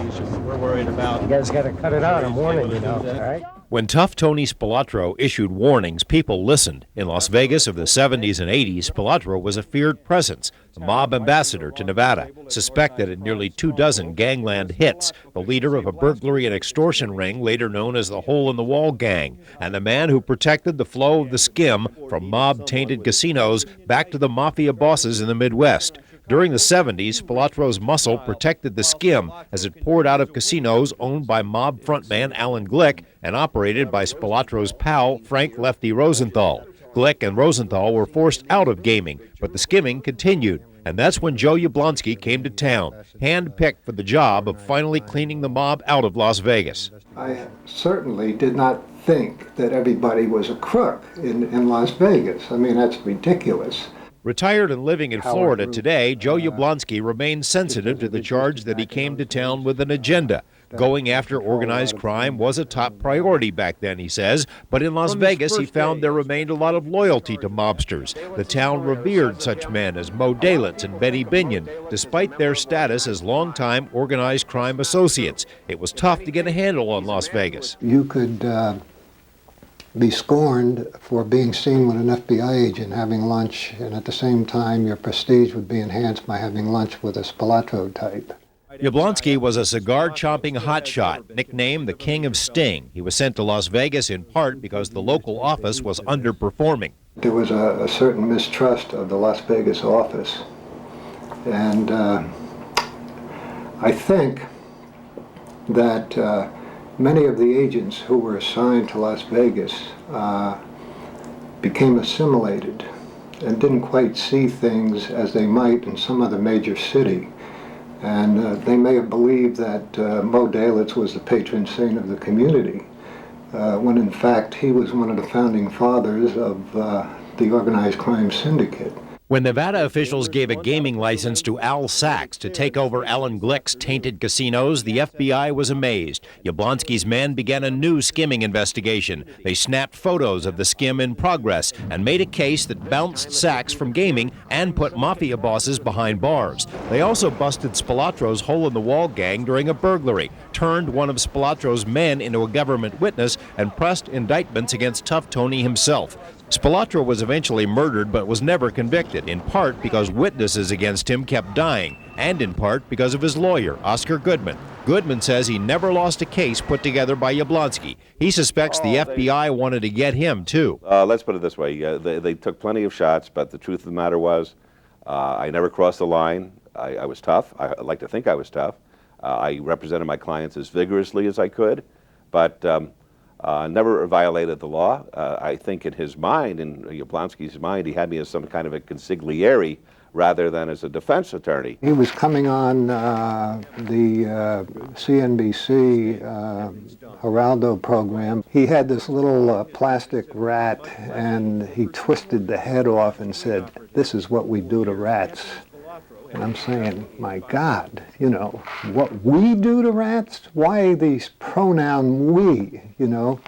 We're worried about. You guys got to cut it out. I'm warning you now, all right? When Tough Tony Spilotro issued warnings, people listened. In Las Vegas of the 70s and 80s, Spilotro was a feared presence, the mob ambassador to Nevada, suspected in nearly 24 gangland hits, the leader of a burglary and extortion ring later known as the Hole in the Wall Gang, and the man who protected the flow of the skim from mob-tainted casinos back to the mafia bosses in the Midwest. During the 70s, Spilotro's muscle protected the skim as it poured out of casinos owned by mob frontman Alan Glick and operated by Spilotro's pal Frank Lefty Rosenthal. Glick and Rosenthal were forced out of gaming, but the skimming continued. And that's when Joe Yablonsky came to town, hand-picked for the job of finally cleaning the mob out of Las Vegas. I certainly did not think that everybody was a crook in Las Vegas. I mean, that's ridiculous. Retired and living in Florida today, Joe Yablonsky remains sensitive to the charge that he came to town with an agenda. Going after organized crime was a top priority back then, he says, but in Las Vegas he found there remained a lot of loyalty to mobsters. The town revered such men as Mo Dalitz and Benny Binion, despite their status as longtime organized crime associates. It was tough to get a handle on Las Vegas. You could be scorned for being seen with an FBI agent having lunch, and at the same time your prestige would be enhanced by having lunch with a Spilotro type. Yablonsky was a cigar-chomping hotshot, nicknamed the King of Sting. He was sent to Las Vegas in part because the local office was underperforming. There was a certain mistrust of the Las Vegas office, and I think that many of the agents who were assigned to Las Vegas became assimilated and didn't quite see things as they might in some other major city. And they may have believed that Mo Dalitz was the patron saint of the community, when in fact he was one of the founding fathers of the organized crime syndicate. When Nevada officials gave a gaming license to Al Sachs to take over Alan Glick's tainted casinos, the FBI was amazed. Yablonsky's men began a new skimming investigation. They snapped photos of the skim in progress and made a case that bounced Sachs from gaming and put mafia bosses behind bars. They also busted Spilotro's hole-in-the-wall gang during a burglary, turned one of Spilotro's men into a government witness, and pressed indictments against Tough Tony himself. Spilotro was eventually murdered but was never convicted, in part because witnesses against him kept dying, and in part because of his lawyer, Oscar Goodman. Goodman says he never lost a case put together by Yablonsky. He suspects the FBI wanted to get him, too. Let's put it this way. They took plenty of shots, but the truth of the matter was I never crossed the line. I was tough. I like to think I was tough. I represented my clients as vigorously as I could, but never violated the law. I think in his mind, in Yablonsky's mind, he had me as some kind of a consigliere rather than as a defense attorney. He was coming on the CNBC Geraldo program. He had this little plastic rat, and he twisted the head off and said, "This is what we do to rats." And I'm saying, my God, you know, what we do to rats? Why these pronoun we, you know?